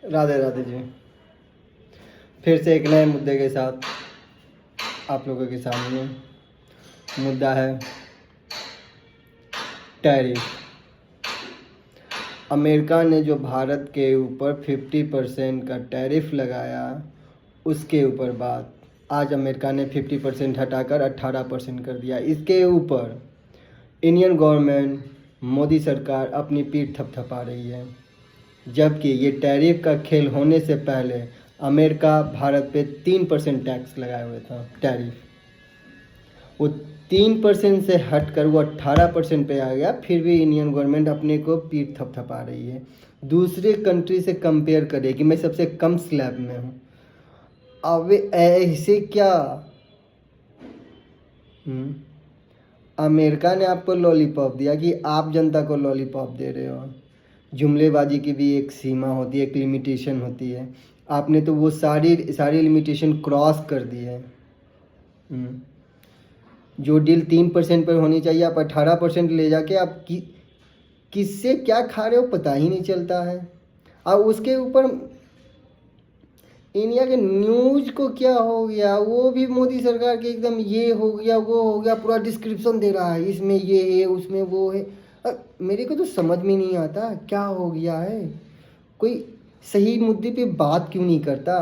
राधे राधे जी। फिर से एक नए मुद्दे के साथ आप लोगों के सामने। मुद्दा है टैरिफ। अमेरिका ने जो भारत के ऊपर 50% का टैरिफ लगाया, उसके ऊपर बात आज अमेरिका ने 50% हटाकर 18% कर दिया। इसके ऊपर इंडियन गवर्नमेंट, मोदी सरकार अपनी पीठ थपथपा रही है। जबकि ये टैरिफ का खेल होने से पहले अमेरिका भारत पे 3% टैक्स लगाए हुए था। टैरिफ वो 3% से हटकर वो 18% पे आ गया। फिर भी इंडियन गवर्नमेंट अपने को पीठ थपथपा रही है, दूसरे कंट्री से कंपेयर करे कि मैं सबसे कम स्लैब में हूँ। अब ऐसे क्या? अमेरिका ने आपको लॉलीपॉप दिया कि आप जनता को लॉलीपॉप दे रहे हो। जुमलेबाजी की भी एक सीमा होती है, एक लिमिटेशन होती है। आपने तो वो सारी लिमिटेशन क्रॉस कर दी है। जो डील 3% पर होनी चाहिए, आप 18% ले जाके आप किससे क्या खा रहे हो पता ही नहीं चलता है। और उसके ऊपर इंडिया के न्यूज को क्या हो गया, वो भी मोदी सरकार के एकदम ये हो गया वो हो गया, पूरा डिस्क्रिप्शन दे रहा है, इसमें ये है उसमें वो है। मेरे को तो समझ में नहीं आता क्या हो गया है। कोई सही मुद्दे पे बात क्यों नहीं करता?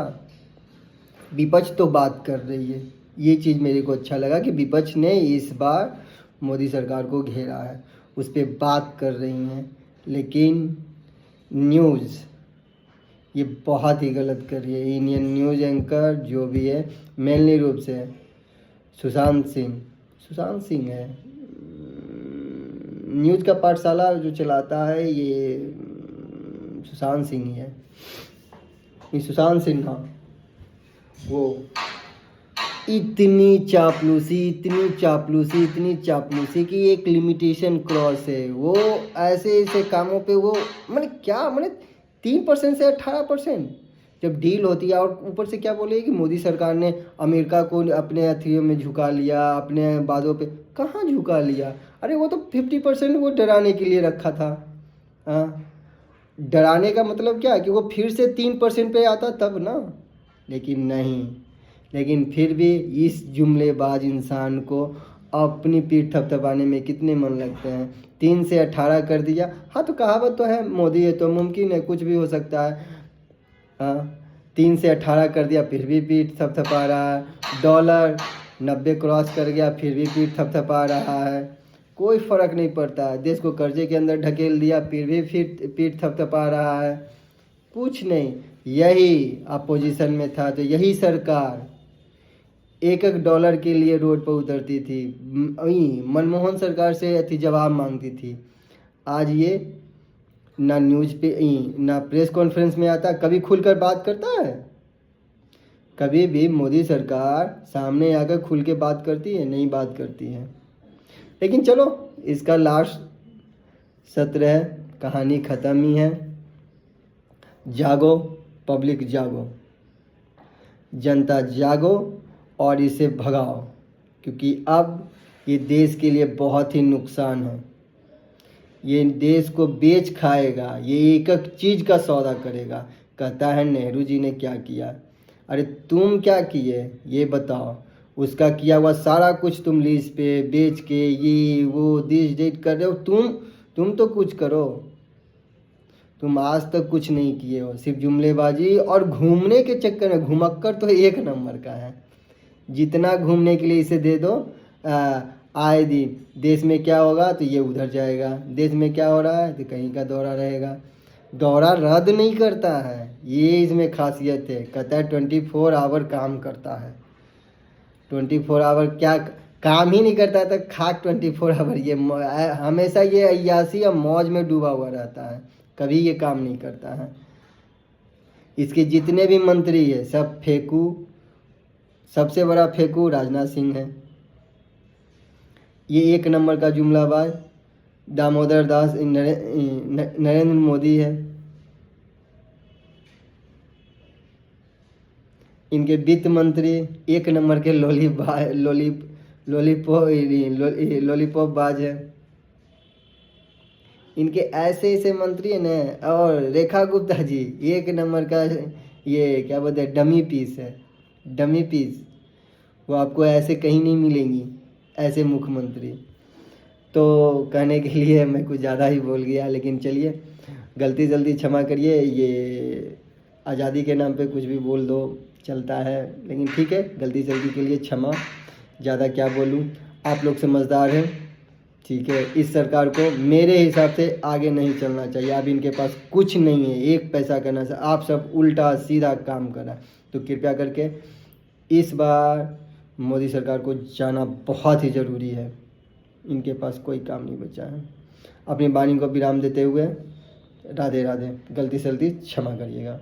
विपक्ष तो बात कर रही है, ये चीज़ मेरे को अच्छा लगा कि विपक्ष ने इस बार मोदी सरकार को घेरा है, उस पर बात कर रही हैं। लेकिन न्यूज़ ये बहुत ही गलत कर रही है। इंडियन न्यूज़ एंकर जो भी है, मेनली रूप से सुशांत सिंह है। न्यूज़ का पाठशाला जो चलाता है ये सुशांत सिंह ही है। ये सुशांत सिन्हा वो इतनी चापलूसी की एक लिमिटेशन क्रॉस है। वो ऐसे कामों पे वो मैंने 3% से 18% जब डील होती है, और ऊपर से क्या बोले कि मोदी सरकार ने अमेरिका को अपने हथियों में झुका लिया, अपने बातों पे कहाँ झुका लिया? अरे वो तो 50% वो डराने के लिए रखा था। हाँ, डराने का मतलब क्या कि वो फिर से 3% पे आता तब ना। लेकिन नहीं, लेकिन फिर भी इस जुमलेबाज इंसान को अपनी पीठ थपथपाने में कितने मन लगते हैं। 3 से 18 कर दिया। हाँ, तो कहावत तो है, मोदी है तो मुमकिन है, कुछ भी हो सकता है। हाँ, 3 से 18 कर दिया फिर भी पीठ थपथपा रहा है। डॉलर 90 क्रॉस कर गया फिर भी पीठ थपथपा रहा है। कोई फ़र्क नहीं पड़ता है। देश को कर्जे के अंदर ढकेल दिया फिर भी पीठ थपथपा रहा है। कुछ नहीं, यही अपोजिशन में था तो यही सरकार एक डॉलर के लिए रोड पर उतरती थी, मनमोहन सरकार से जवाब मांगती थी। आज ये ना न्यूज़ पे ना प्रेस कॉन्फ्रेंस में आता, कभी खुलकर बात करता है? कभी भी मोदी सरकार सामने आकर खुल के बात करती है? नहीं बात करती है। लेकिन चलो, इसका लास्ट सत्र है, कहानी ख़त्म ही है। जागो पब्लिक, जागो जनता, जागो और इसे भगाओ, क्योंकि अब ये देश के लिए बहुत ही नुकसान है। ये देश को बेच खाएगा, ये एक एक चीज़ का सौदा करेगा। कहता है नेहरू जी ने क्या किया? अरे तुम क्या किए ये बताओ। उसका किया हुआ सारा कुछ तुम लीज पे बेच के ये वो दिस डेट कर रहे हो। तुम तो कुछ करो। तुम आज तक कुछ नहीं किए हो, सिर्फ जुमलेबाजी और घूमने के चक्कर में। घुमक्कर तो एक नंबर का है, जितना घूमने के लिए इसे दे दो। आए दिन देश में क्या होगा तो ये उधर जाएगा, देश में क्या हो रहा है तो कहीं का दौरा रहेगा। दौरा रद्द नहीं करता है, ये इसमें खासियत है। कहता है 24 आवर काम करता है। 24 आवर क्या काम ही नहीं करता था, खाक 24 आवर। ये हमेशा ये अय्यासी या मौज में डूबा हुआ रहता है, कभी ये काम नहीं करता है। इसके जितने भी मंत्री है सब फेंकू। सबसे बड़ा फेंकू राजनाथ सिंह है। ये एक नंबर का जुमलाबाज दामोदर दास नरेंद्र मोदी है। इनके वित्त मंत्री एक नंबर के लॉलीपॉप बाज है। इनके ऐसे ऐसे मंत्री हैं ना। और रेखा गुप्ता जी एक नंबर का, ये क्या बोलते हैं, डमी पीस है, डमी पीस। वो आपको ऐसे कहीं नहीं मिलेंगी, ऐसे मुख्यमंत्री। तो कहने के लिए मैं कुछ ज़्यादा ही बोल गया, लेकिन चलिए गलती जल्दी क्षमा करिए। ये आज़ादी के नाम पे कुछ भी बोल दो चलता है, लेकिन ठीक है, गलती जल्दी के लिए क्षमा। ज़्यादा क्या बोलूँ, आप लोग समझदार हैं, ठीक है। इस सरकार को मेरे हिसाब से आगे नहीं चलना चाहिए। अब इनके पास कुछ नहीं है, एक पैसा करना से आप सब उल्टा सीधा काम करा। तो कृपया करके इस बार मोदी सरकार को जाना बहुत ही ज़रूरी है। इनके पास कोई काम नहीं बचा है। अपनी वाणी को विराम देते हुए राधे राधे। गलती से गलती क्षमा करिएगा।